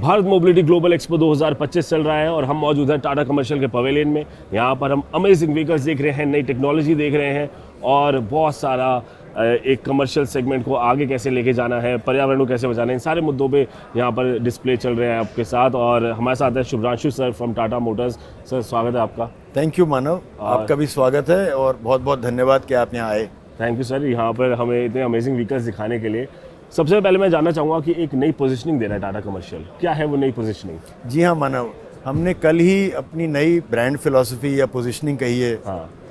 Bharat mobility global expo 2025 चल रहा है और हम मौजूद हैं टाटा कमर्शियल के पवेलियन में। यहाँ पर हम अमेजिंग व्हीकल्स देख रहे हैं, नई टेक्नोलॉजी देख रहे हैं और बहुत सारा एक कमर्शियल सेगमेंट को आगे कैसे लेके जाना है, पर्यावरण को कैसे बचाना है, इन सारे मुद्दों पे यहाँ पर डिस्प्ले चल रहे हैं आपके साथ। और हमारे साथ है Shubhranshu sir from Tata Motors. Sir स्वागत है आपका। थैंक यू मानव, आपका भी स्वागत है और बहुत बहुत धन्यवाद कि आप यहाँ आए। थैंक यू सर, यहाँ पर हमें इतने अमेजिंग व्हीकल्स दिखाने के लिए। सबसे पहले मैं जानना चाहूँगा कि एक नई पोजीशनिंग दे रहा है टाटा कमर्शियल, क्या है वो नई पोजीशनिंग? जी हाँ मानव, हमने कल ही अपनी नई ब्रांड फिलॉसफी या पोजीशनिंग कही है,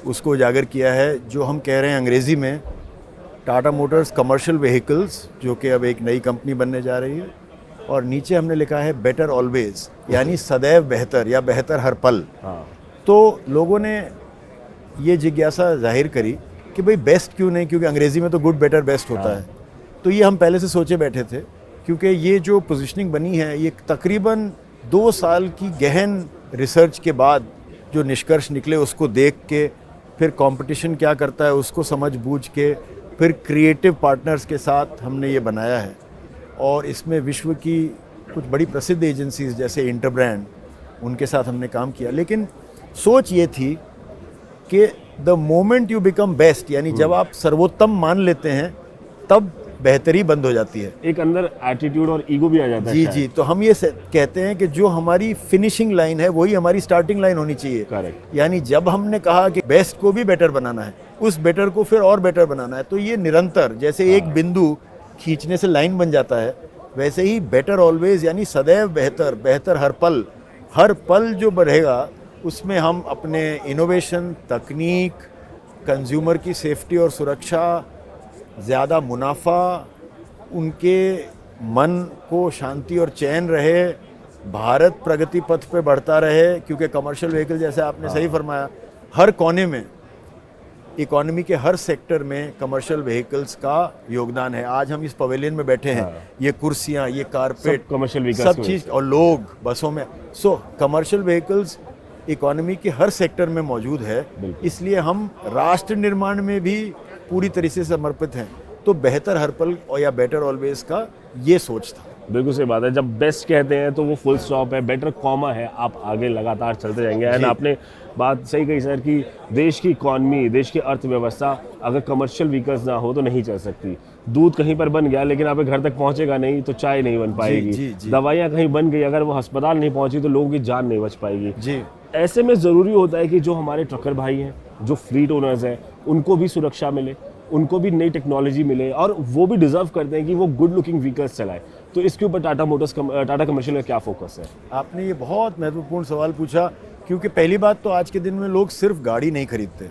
उसको उजागर किया है, जो हम कह रहे हैं अंग्रेज़ी में टाटा मोटर्स कमर्शियल व्हीकल्स, जो कि अब एक नई कंपनी बनने जा रही है। और नीचे हमने लिखा है बेटर ऑलवेज, यानी सदैव बेहतर या बेहतर हर पल। तो लोगों ने ये जिज्ञासा जाहिर करी कि भाई बेस्ट क्यों नहीं, क्योंकि अंग्रेज़ी में तो गुड बेटर बेस्ट होता है। तो ये हम पहले से सोचे बैठे थे, क्योंकि ये जो पोजीशनिंग बनी है ये तकरीबन 2 साल की गहन रिसर्च के बाद जो निष्कर्ष निकले उसको देख के, फिर कंपटीशन क्या करता है उसको समझ बूझ के, फिर क्रिएटिव पार्टनर्स के साथ हमने ये बनाया है। और इसमें विश्व की कुछ बड़ी प्रसिद्ध एजेंसीज जैसे इंटरब्रांड, उनके साथ हमने काम किया। लेकिन सोच ये थी कि the moment you become best, यानी जब आप सर्वोत्तम मान लेते हैं तब बेहतरी बंद हो जाती है। एक अंदर एटीट्यूड और ईगो भी आ जाता है। जी जी, तो हम ये कहते हैं कि जो हमारी फिनिशिंग लाइन है वही हमारी स्टार्टिंग लाइन होनी चाहिए। करेक्ट। यानी जब हमने कहा कि बेस्ट को भी बेटर बनाना है, उस बेटर को फिर और बेटर बनाना है, तो ये निरंतर, जैसे एक बिंदु खींचने से लाइन बन जाता है, वैसे ही बेटर ऑलवेज यानी सदैव बेहतर, बेहतर हर पल जो बढ़ेगा उसमें हम अपने इनोवेशन, तकनीक, कंज्यूमर की सेफ्टी और सुरक्षा, ज़्यादा मुनाफा, उनके मन को शांति और चैन रहे, भारत प्रगति पथ पे बढ़ता रहे। क्योंकि कमर्शियल व्हीकल, जैसे आपने सही फरमाया, हर कोने में, इकोनॉमी के हर सेक्टर में कमर्शियल व्हीकल्स का योगदान है। आज हम इस पवेलियन में बैठे हैं, ये कुर्सियाँ, ये कारपेट, कमर्शियल व्हीकल्स, सब चीज़, और लोग बसों में। सो कमर्शियल व्हीकल्स इकोनॉमी के हर सेक्टर में मौजूद है, इसलिए हम राष्ट्र निर्माण में भी पूरी तरीके से समर्पित हैं। तो बेहतर हर पल और या बेटर ऑलवेज का ये सोच था। बिल्कुल सही बात है। जब बेस्ट कहते हैं तो वो फुल स्टॉप है, बेटर कॉमा है, आप आगे लगातार चलते जाएंगे। एंड आपने बात सही कही सर कि देश की इकॉनमी, देश की अर्थव्यवस्था अगर कमर्शियल व्हीकल्स ना हो तो नहीं चल सकती। दूध कहीं पर बन गया लेकिन आपके घर तक पहुंचेगा नहीं तो चाय नहीं बन पाएगी। दवाइयाँ कहीं बन गई, अगर वो अस्पताल नहीं पहुंची तो लोगों की जान नहीं बच पाएगी। जी, ऐसे में ज़रूरी होता है कि जो हमारे ट्रकर भाई हैं, जो फ्लीट ओनर्स हैं, उनको भी सुरक्षा मिले, उनको भी नई टेक्नोलॉजी मिले और वो भी डिजर्व करते हैं कि वो गुड लुकिंग व्हीकल्स चलाएं। तो इसके ऊपर टाटा कमर्शियल का क्या फोकस है? आपने ये बहुत महत्वपूर्ण सवाल पूछा, क्योंकि पहली बात तो आज के दिन में लोग सिर्फ गाड़ी नहीं खरीदते,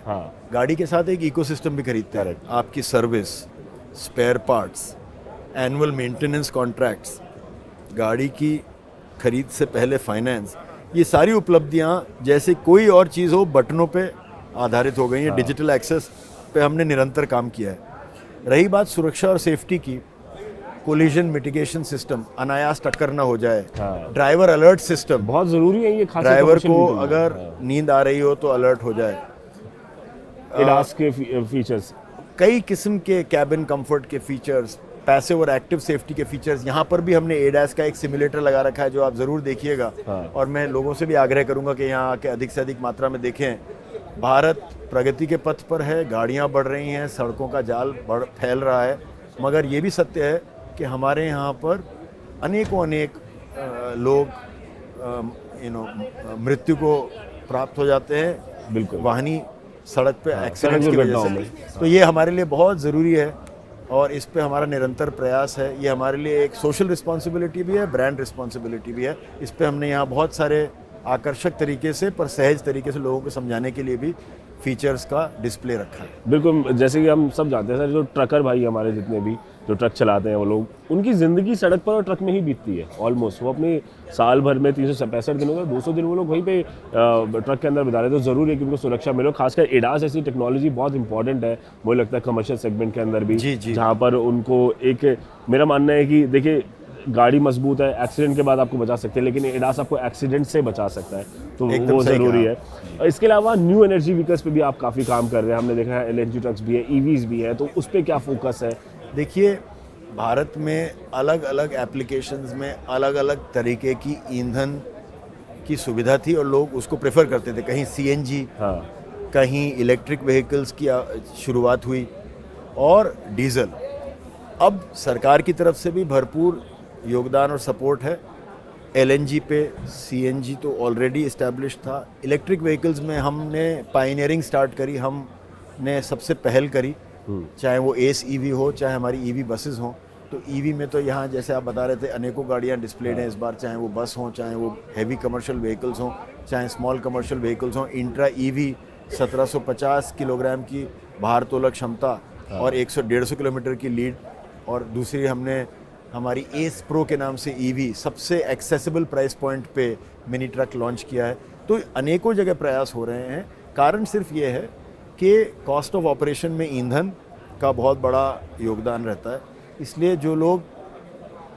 गाड़ी के साथ एक इकोसिस्टम भी खरीदते हैं। आपकी service, spare parts, annual maintenance contracts, गाड़ी की खरीद से पहले फाइनेंस, ये सारी उपलब्धियाँ जैसे कोई और चीज़ हो बटनों पे आधारित हो गई हैं। डिजिटल एक्सेस पे हमने निरंतर काम किया है। रही बात सुरक्षा और सेफ्टी की, कोलिजन मिटिगेशन सिस्टम, अनायास टक्कर ना हो जाए, ड्राइवर अलर्ट सिस्टम बहुत ज़रूरी है। ये ड्राइवर को अगर नींद आ रही हो तो अलर्ट हो जाए। एडास के फीचर्स, कई किस्म के कैबिन कंफर्ट के फीचर्स, पैसिव और एक्टिव सेफ्टी के फीचर्स। यहाँ पर भी हमने एडास का एक सिमुलेटर लगा रखा है जो आप ज़रूर देखिएगा। और मैं लोगों से भी आग्रह करूँगा कि यहाँ आके अधिक से अधिक मात्रा में देखें। भारत प्रगति के पथ पर है, गाड़ियाँ बढ़ रही हैं, सड़कों का जाल फैल रहा है, मगर ये भी सत्य है कि हमारे यहाँ पर अनेक लोग मृत्यु को प्राप्त हो जाते हैं। बिल्कुल, वाहनी सड़क पे एक्सीडेंट्स की वजह से। तो ये हमारे लिए बहुत ज़रूरी है और इस पे हमारा निरंतर प्रयास है। ये हमारे लिए एक सोशल रिस्पॉन्सिबिलिटी भी है, ब्रांड रिस्पॉन्सिबिलिटी भी है। इस पे हमने यहाँ बहुत सारे आकर्षक तरीके से पर सहज तरीके से लोगों को समझाने के लिए भी फीचर्स का डिस्प्ले रखा है। बिल्कुल, जैसे कि हम सब जानते हैं सर, जो ट्रकर भाई हमारे जितने भी जो ट्रक चलाते हैं वो लोग, उनकी ज़िंदगी सड़क पर और ट्रक में ही बीतती है ऑलमोस्ट। वो अपने साल भर में 365 दिनों का 200 दिन वो लोग वहीं पे ट्रक के अंदर बिता रहे। तो ज़रूरी है कि उनको सुरक्षा मिले। खासकर एडास ऐसी टेक्नोलॉजी बहुत इंपॉर्टेंट है, मुझे लगता है कमर्शियल सेगमेंट के अंदर भी, जहाँ पर उनको एक, मेरा मानना है कि देखिए गाड़ी मजबूत है, एक्सीडेंट के बाद आपको बचा सकते हैं, लेकिन एडास आपको एक्सीडेंट से बचा सकता है, तो वो ज़रूरी है। इसके अलावा न्यू एनर्जी व्हीकल्स पे भी आप काफ़ी काम कर रहे हैं। हमने देखा है LNG ट्रक्स भी है, EVs भी है, तो उस पर क्या फोकस है? देखिए, भारत में अलग अलग एप्लीकेशंस में अलग अलग तरीके की ईंधन की सुविधा थी और लोग उसको प्रेफर करते थे। कहीं सीएनजी, हाँ कहीं इलेक्ट्रिक व्हीकल्स की शुरुआत हुई और डीजल। अब सरकार की तरफ से भी भरपूर योगदान और सपोर्ट है। एलएनजी पे सीएनजी तो ऑलरेडी इस्टेब्लिश था। इलेक्ट्रिक व्हीकल्स में हमने पायनियरिंग स्टार्ट करी, हमने सबसे पहल करी, चाहे वो एस ईवी हो, चाहे हमारी ईवी बसेस हों। तो ईवी में तो यहाँ जैसे आप बता रहे थे अनेकों गाड़ियाँ डिस्प्लेड हैं इस बार, चाहे वो बस हों, चाहे वो हैवी कमर्शियल व्हीकल्स हों, चाहे स्मॉल कमर्शियल व्हीकल्स हों। इंट्रा ईवी 1750 किलोग्राम की भार तोलक क्षमता और 100-150 किलोमीटर की लीड। और दूसरी हमने हमारी एस प्रो के नाम से ईवी सबसे एक्सेसिबल प्राइस पॉइंट पे मिनी ट्रक लॉन्च किया है। तो अनेकों जगह प्रयास हो रहे हैं। कारण सिर्फ ये है कि कॉस्ट ऑफ ऑपरेशन में ईंधन का बहुत बड़ा योगदान रहता है। इसलिए जो लोग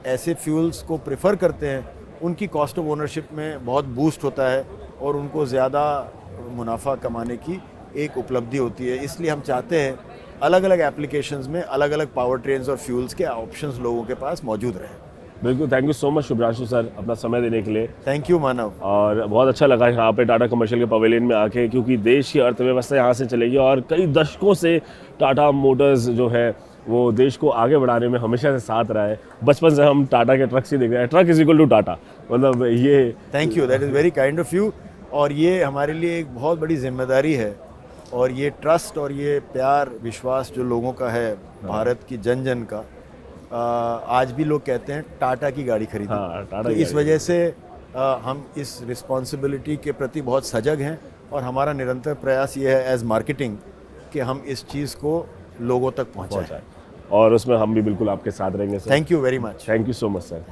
ऐसे फ्यूल्स को प्रेफर करते हैं उनकी कॉस्ट ऑफ ओनरशिप में बहुत बूस्ट होता है और उनको ज़्यादा मुनाफा कमाने की एक उपलब्धि होती है। इसलिए हम चाहते हैं अलग अलग एप्लीकेशंस में अलग अलग पावर ट्रेन्स और फ्यूल्स के ऑप्शंस लोगों के पास मौजूद रहें। बिल्कुल, thank you so much Shubhranshu sir अपना समय देने के लिए। थैंक यू मानव। और बहुत अच्छा लगा यहाँ पे टाटा कमर्शियल के पवेलियन में आके, क्योंकि देश की अर्थव्यवस्था यहाँ से चलेगी और कई दशकों से टाटा मोटर्स जो है वो देश को आगे बढ़ाने में हमेशा से साथ रहा है। बचपन से हम टाटा के ट्रक से देख रहे हैं, truck is equal to Tata, मतलब ये। Thank you, that is very kind of you. और ये हमारे लिए एक बहुत बड़ी जिम्मेदारी है और ये ट्रस्ट और ये प्यार विश्वास जो लोगों का है भारत की जन जन का, आज भी लोग कहते हैं टाटा की गाड़ी खरीदी। हाँ, टाटा तो की इस वजह से हम इस रिस्पॉन्सिबिलिटी के प्रति बहुत सजग हैं और हमारा निरंतर प्रयास ये है एज मार्केटिंग कि हम इस चीज़ को लोगों तक पहुंचाएं। और उसमें हम भी बिल्कुल आपके साथ रहेंगे sir. Thank you very much. Thank you so much sir.